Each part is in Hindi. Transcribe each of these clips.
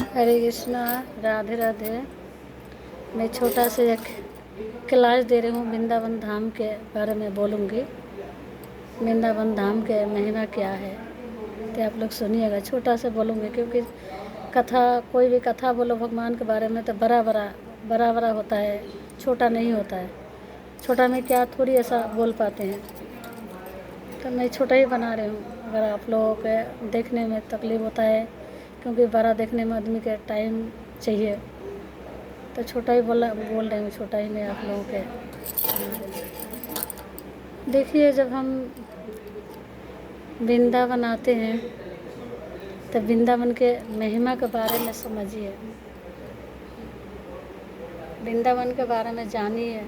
हरे कृष्णा, राधे राधे। मैं छोटा सा एक क्लास दे रही हूँ। वृंदावन धाम के बारे में बोलूँगी। वृंदावन धाम के महिमा क्या है तो आप लोग सुनिएगा। छोटा सा बोलूँगी क्योंकि कथा, कोई भी कथा बोलो भगवान के बारे में तो बड़ा बड़ा होता है, छोटा नहीं होता है। छोटा में क्या थोड़ी ऐसा बोल पाते हैं, तो मैं छोटा ही बना रही हूँ। अगर आप लोगों के देखने में तकलीफ़ होता है क्योंकि बड़ा देखने में आदमी के टाइम चाहिए, तो छोटा ही बोल रही हूँ। छोटा ही मैं आप लोगों के देखिए। जब हम वृंदावन आते हैं तो वृंदावन के महिमा के बारे में समझिए, वृंदावन के बारे में जानिए।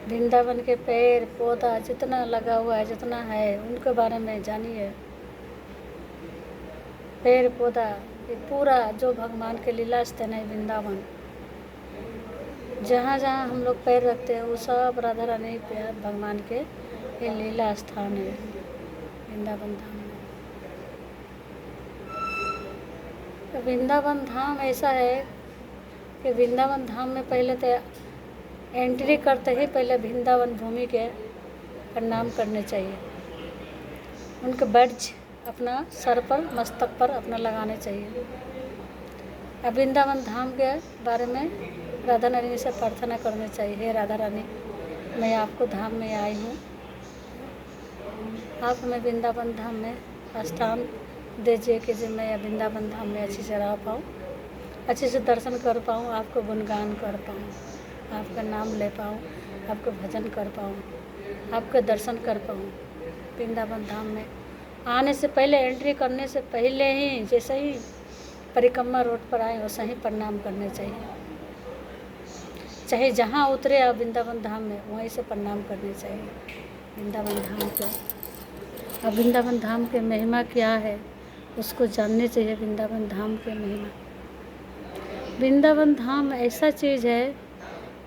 वृंदावन के पेड़ पौधा जितना लगा हुआ है, जितना है, उनके बारे में जानिए। पेड़ पौधा, ये पूरा जो भगवान के लीला स्थान है वृंदावन, जहाँ जहाँ हम लोग पैर रखते हैं वो सब राधा रानी पे भगवान के ये लीला स्थान है वृंदावन धाम में। तो वृंदावन धाम ऐसा है कि वृंदावन धाम में पहले तो एंट्री करते ही पहले वृंदावन भूमि के प्रणाम करने चाहिए। उनके बैज अपना सर पर, मस्तक पर अपना लगाने चाहिए। अब वृंदावन धाम के बारे में राधा रानी से प्रार्थना करनी चाहिए। हे राधा रानी, मैं आपको धाम में आई हूँ, आप हमें वृंदावन धाम में स्थान दीजिए कि जब मैं वृंदावन धाम में अच्छे से रह पाऊँ, अच्छे से दर्शन कर पाऊँ, आपको गुणगान कर पाऊँ, आपका नाम ले पाऊँ, आपको भजन कर पाऊँ, आपके दर्शन कर पाऊँ। वृंदावन धाम में आने से पहले, एंट्री करने से पहले ही, जैसे ही परिक्रमा रोड पर आए वैसे ही प्रणाम करने चाहिए। चाहे जहाँ उतरे आप वृंदावन धाम में, वहीं से प्रणाम करने चाहिए वृंदावन धाम के। अब वृंदावन धाम के महिमा क्या है उसको जानने चाहिए। वृंदावन धाम के महिमा, वृंदावन धाम ऐसा चीज़ है,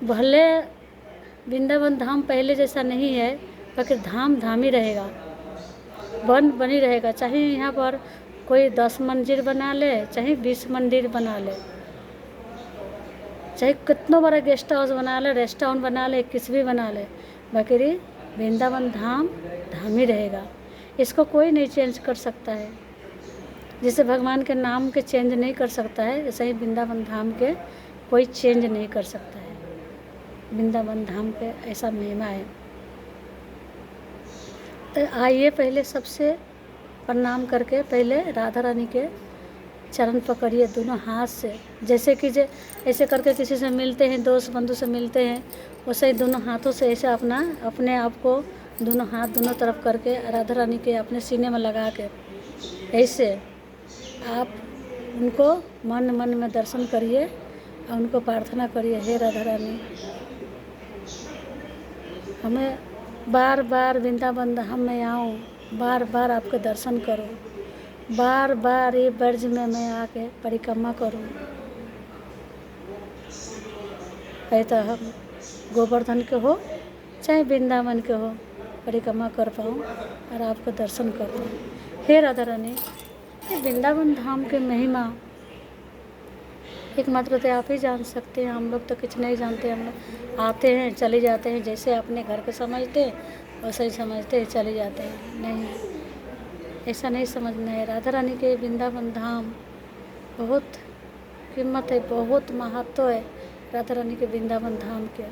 भले वृंदावन धाम पहले जैसा नहीं है, मगर धाम धाम ही रहेगा, बनी रहेगा। चाहे यहाँ पर कोई 10 मंदिर बना ले, चाहे 20 मंदिर बना ले, चाहे कितना बड़ा गेस्ट हाउस बना ले, रेस्टोरेंट बना ले, किस भी बना ले, बाकी वृंदावन धाम धाम ही रहेगा। इसको कोई नहीं चेंज कर सकता है। जैसे भगवान के नाम के चेंज नहीं कर सकता है, ऐसे ही वृंदावन धाम के कोई चेंज नहीं कर सकता है। वृंदावन धाम पे ऐसा महिमा है। तो आइए पहले सबसे प्रणाम करके पहले राधा रानी के चरण पकड़िए दोनों हाथ से। जैसे कि ऐसे करके किसी से मिलते हैं, दोस्त बंधु से मिलते हैं, वैसे ही दोनों हाथों से ऐसे अपने आप को दोनों हाथ दोनों तरफ करके राधा रानी के अपने सीने में लगा के ऐसे आप उनको मन मन में दर्शन करिए और उनको प्रार्थना करिए। हे राधा रानी, हमें बार बार वृंदावन धाम में आऊँ, बार बार आपके दर्शन करूँ, बार बार ये ब्रज में मैं आके परिक्रमा करूँ। तो हम गोवर्धन के हो चाहे वृंदावन के हो, परिक्रमा कर पाऊँ और आपको दर्शन कर पाऊँ। हे राधा रानी, ये वृंदावन धाम के महिमा एकमात्र तो आप ही जान सकते हैं। हम लोग तो कुछ नहीं जानते। हम लोग आते हैं चले जाते हैं, जैसे अपने घर के समझते हैं वैसे ही समझते हैं चले जाते हैं। नहीं, ऐसा नहीं समझना है। राधा रानी के वृंदावन धाम बहुत कीमत है, बहुत महत्व है राधा रानी के वृंदावन धाम के।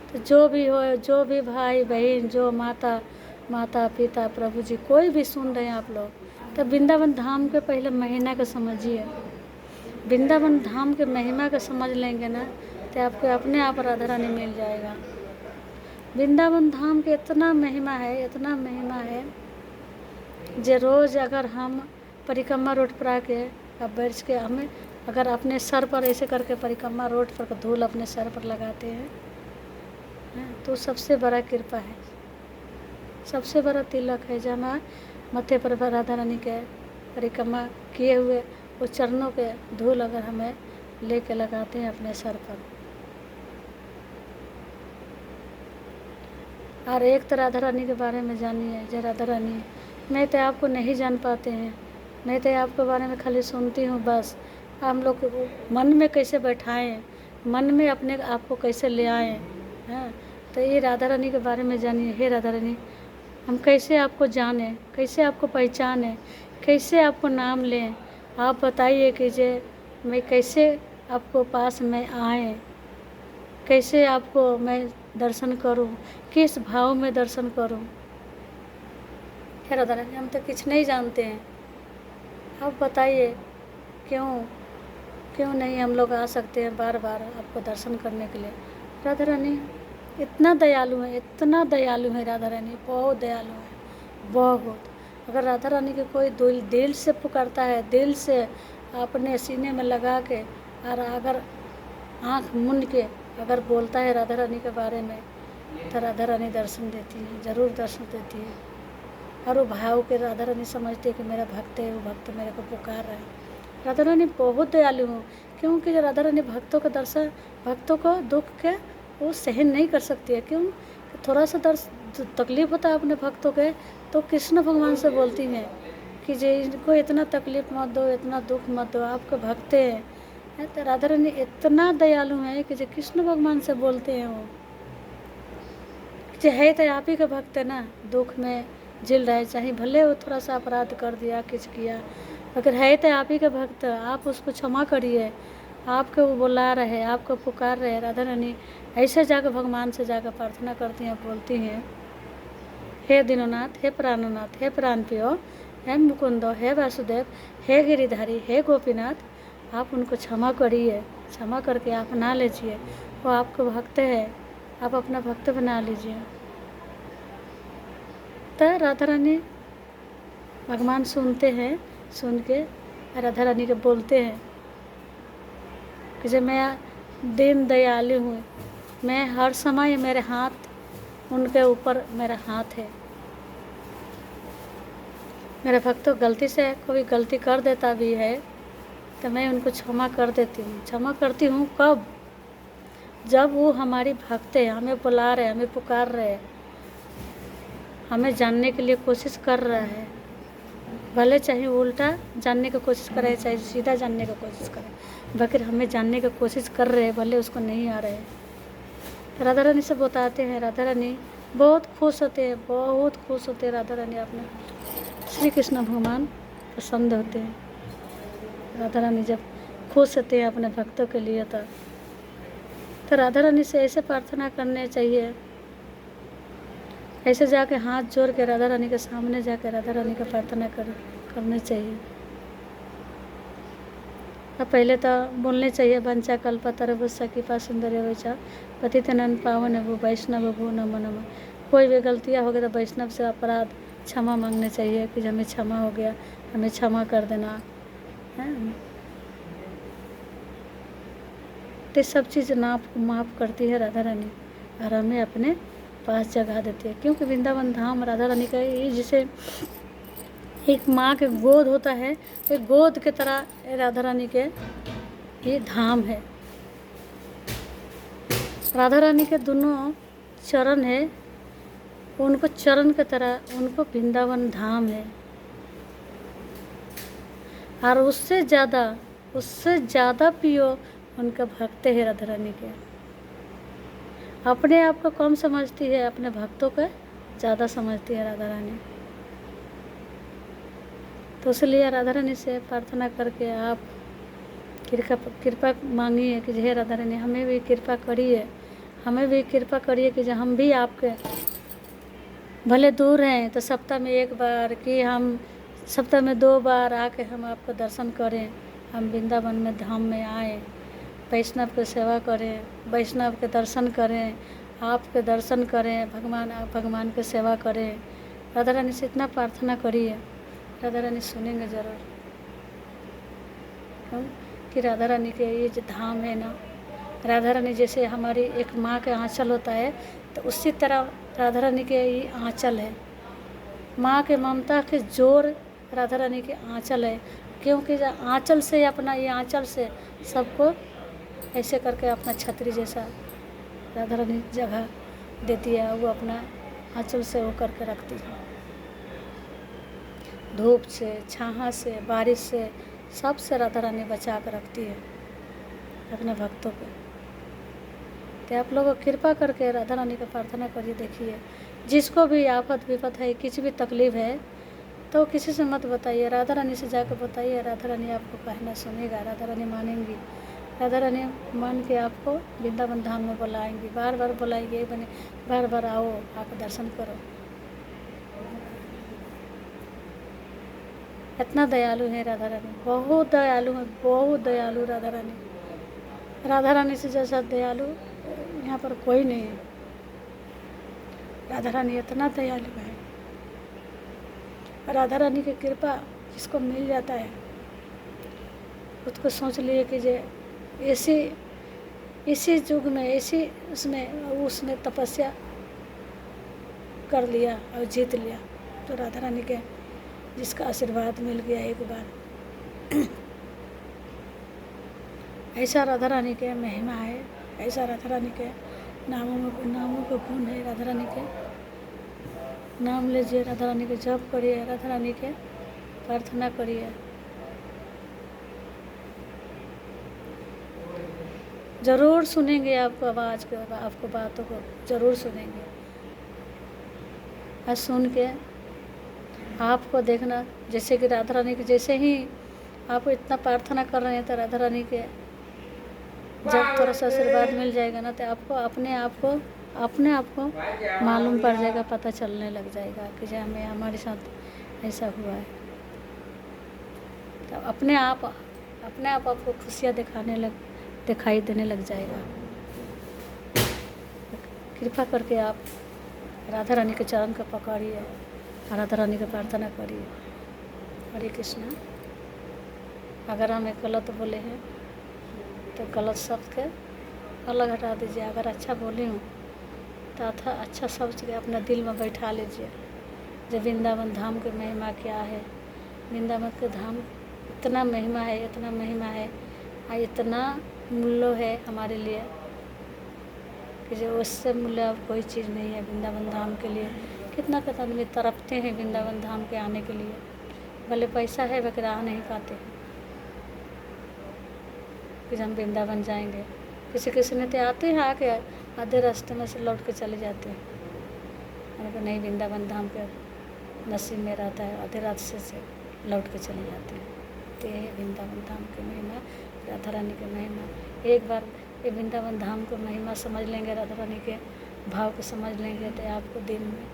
तो जो भी हो, जो भी भाई बहन, जो माता पिता, प्रभु जी, कोई भी सुन रहे हैं आप लोग, तो वृंदावन धाम के पहले महीना का समझिए। वृंदावन धाम के महिमा का समझ लेंगे ना, तो आपको अपने आप राधा रानी मिल जाएगा। वृंदावन धाम के इतना महिमा है, इतना महिमा है, जो रोज़ अगर हम परिक्रमा रोड पर आके अब बैठ के हमें अगर अपने सर पर ऐसे करके परिक्रमा रोड पर धूल अपने सर पर लगाते हैं, तो सबसे बड़ा कृपा है, सबसे बड़ा तिलक है। जब हम मत्थे पर राधा रानी के परिक्रमा किए हुए वो चरणों के धूल अगर हमें लेके लगाते हैं अपने सर पर। और एक तो राधा रानी के बारे में जानिए। जय राधा रानी, मैं तो आपको नहीं जान पाते हैं, नहीं तो आपके बारे में खाली सुनती हूँ बस। हम लोग को मन में कैसे बैठाएं, मन में अपने आप को कैसे ले आएँ, हैं। तो ये राधा रानी के बारे में जानिए। हे राधा रानी, हम कैसे आपको जानें, कैसे आपको पहचानें, कैसे आपको नाम लें। आप बताइए कि जे मैं कैसे आपको पास में आए, कैसे आपको मैं दर्शन करूं, किस भाव में दर्शन करूं। हे राधा रानी, हम तो कुछ नहीं जानते हैं, आप बताइए क्यों क्यों नहीं हम लोग आ सकते हैं बार बार आपको दर्शन करने के लिए। राधा रानी इतना दयालु है, इतना दयालु है राधा रानी, बहुत दयालु है, बहुत। अगर राधा रानी के कोई दिल से पुकारता है, दिल से अपने सीने में लगा के, और अगर आँख मूंद के अगर बोलता है राधा रानी के बारे में, तो राधा रानी दर्शन देती है, ज़रूर दर्शन देती है। और वो भाव के राधा रानी समझती है कि मेरा भक्त है, वो भक्त मेरे को पुकार रहा है। राधा रानी बहुत दयालु हूँ, क्योंकि राधा रानी भक्तों का दर्शन, भक्तों को दुख के वो सहन नहीं कर सकती है। क्यों? थोड़ा सा तकलीफ़ होता है अपने भक्तों के, तो कृष्ण भगवान से बोलती हैं कि जे इनको इतना तकलीफ़ मत दो, इतना दुख मत दो, आपके भक्त हैं। तो राधा रानी इतना दयालु है कि जो कृष्ण भगवान से बोलते हैं वो जो है तो आप ही का भक्त है ना, दुख में झिल रहे, चाहे भले वो थोड़ा सा अपराध कर दिया, कुछ किया, अगर है तो आप ही का भक्त, आप उसको क्षमा करिए। आपको वो बुला रहे, आपको पुकार रहे। राधा रानी ऐसे जाकर भगवान से जाकर प्रार्थना करती हैं, बोलती हैं, हे दीननाथ, हे प्राणनाथ, हे प्राण प्रियो, हे मुकुंदो, हे वासुदेव, हे गिरिधारी, हे गोपीनाथ, आप उनको क्षमा करिए, क्षमा करके आप ना लीजिए। वो आपको भक्त है, आप अपना भक्त बना लीजिए। तो राधा रानी भगवान सुनते हैं, सुन के राधा रानी के बोलते हैं कि जब मैं दीन दयालु हूँ, मैं हर समय मेरे हाथ उनके ऊपर मेरा हाथ है। मेरे भक्त तो गलती से कोई गलती कर देता भी है तो मैं उनको क्षमा कर देती हूँ। क्षमा करती हूँ कब? जब वो हमारी भक्त है, हमें बुला रहे, हमें पुकार रहे, हमें जानने के लिए कोशिश कर रहा है, भले चाहे उल्टा जानने की कोशिश करे, चाहे सीधा जानने की कोशिश करे, बकर हमें जानने की कोशिश कर रहे हैं, भले उसको नहीं आ रहे। राधा रानी से बताते हैं, राधा रानी बहुत खुश होते हैं, बहुत खुश होते हैं। राधा रानी अपने श्री कृष्ण भगवान पसंद होते हैं। राधा रानी जब खुश होते हैं अपने भक्तों के लिए, तो राधा रानी से ऐसे प्रार्थना करने चाहिए, ऐसे जाके हाथ जोड़ के राधा रानी के सामने जाके राधा रानी का प्रार्थना करने चाहिए। अब पहले तो बोलने चाहिए, वंचा कल्पतरुभ्यश्च कृपा सिंधुरेवैष पतितनन पावन भो वैष्णव भो नमो नमः। कोई भी गलतियाँ हो गई तो वैष्णव से अपराध क्षमा मांगने चाहिए कि हमें क्षमा हो गया, हमें क्षमा कर देना है। तो सब चीज़ माफ़ करती है राधा रानी और हमें अपने पास जगह देती है। क्योंकि वृंदावन धाम राधा रानी का ये जैसे एक माँ के गोद होता है, एक गोद के तरह राधा रानी के ये धाम है। राधा रानी के दोनों चरण है, उनको चरण के तरह उनको वृंदावन धाम है। और उससे ज़्यादा पियो उनका भक्त है राधा रानी के। अपने आप को कम समझती है, अपने भक्तों को ज़्यादा समझती है राधा रानी। तो इसलिए राधा रानी से प्रार्थना करके आप कृपा मांगिए कि हे राधा रानी हमें भी कृपा करिए, हमें भी कृपा करिए कि जो हम भी आपके भले दूर हैं तो सप्ताह में एक बार कि हम सप्ताह में 2 बार आके हम आपको दर्शन करें, हम वृंदावन में धाम में आए, वैष्णव की सेवा करें, वैष्णव के दर्शन करें, आपके दर्शन करें, भगवान की सेवा करें। राधा रानी से इतना प्रार्थना करिए, राधा रानी सुनेंगे ज़रूर। क्यों कि राधा रानी के ये जो धाम है ना, राधा रानी जैसे हमारी एक माँ का आँचल होता है, तो उसी तरह राधा रानी के ये आँचल है। माँ के ममता के जोर राधा रानी के आँचल है। क्योंकि आँचल से अपना ये आँचल से सबको ऐसे करके अपना छतरी जैसा राधा रानी जगह देती है, वो अपना आँचल से वो करके रखती है। धूप से, छाह से, बारिश से, सब से राधा रानी बचा कर रखती है अपने भक्तों को। तो आप लोग कृपा करके राधा रानी का प्रार्थना करिए। देखिए जिसको भी आफत विपत है, किसी भी तकलीफ है, तो किसी से मत बताइए, राधा रानी से जाकर बताइए। राधा रानी आपको कहना सुनेगा, राधा रानी मानेंगी। राधा रानी मान के आपको वृंदावन धाम में बुलाएंगी, बार बार बुलाएंगे, बने बार बार आओ, आकर दर्शन करो। इतना दयालु है राधा रानी, बहुत दयालु है, बहुत दयालु राधा रानी। राधा रानी से जैसा दयालु यहाँ पर कोई नहीं है। राधा रानी इतना दयालु है। राधा रानी की कृपा जिसको मिल जाता है, खुद को सोच लिए कि जे इसी युग में, इसी उसने तपस्या कर लिया और जीत लिया, तो राधा रानी के जिसका आशीर्वाद मिल गया एक बार। ऐसा राधा रानी के महिमा है, ऐसा राधा रानी के नामों के गुण है। राधा रानी के नाम लीजिए, राधा रानी के जप करिए, राधा रानी के प्रार्थना करिए। ज़रूर सुनेंगे आपको आवाज़ को, आपको बातों को ज़रूर सुनेंगे। और सुन के आपको देखना, जैसे कि राधा रानी के जैसे ही आप इतना प्रार्थना कर रहे हैं, तो राधा रानी के जब थोड़ा सा आशीर्वाद मिल जाएगा ना, तो आपको अपने आप को मालूम पड़ जाएगा, पता चलने लग जाएगा कि जो हमारे साथ ऐसा हुआ है। तो अपने आप आपको खुशियाँ दिखाई देने लग जाएगा। कृपा करके आप राधा रानी के चरण को पकड़िए, राधा रानी का प्रार्थना करिए। हरे कृष्णा। अगर हमें गलत बोले हैं तो गलत शब्द के अलग हटा दीजिए। अगर अच्छा बोली हूँ तो अच्छा शब्द के अपना दिल में बैठा लीजिए। जब वृंदावन धाम की महिमा क्या है, वृंदावन के धाम इतना महिमा है, इतना महिमा है और इतना मूल्य है हमारे लिए कि जो उससे मूल्य अब कोई चीज़ नहीं है। वृंदावन धाम के लिए कितना आदमी तड़पते हैं वृंदावन धाम के आने के लिए, भले पैसा है वगैरह आ नहीं पाते कि हम वृंदावन जाएंगे। किसी ने तो आते हैं, आके आधे रास्ते में से लौट के चले जाते हैं। हमको नहीं, वृंदावन धाम के नसीब में रहता है, आधे रास्ते से लौट के चले जाते हैं। तो ये है वृंदावन धाम की महिमा, राधा रानी की महिमा। एक बार ये वृंदावन धाम को महिमा समझ लेंगे, राधा रानी के भाव को समझ लेंगे, तो आपको दिन में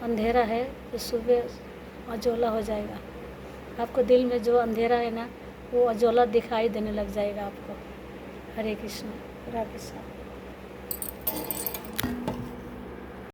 अंधेरा है तो सुबह उजाला हो जाएगा। आपको दिल में जो अंधेरा है ना, वो उजाला दिखाई देने लग जाएगा आपको। हरे कृष्ण, राधे कृष्ण।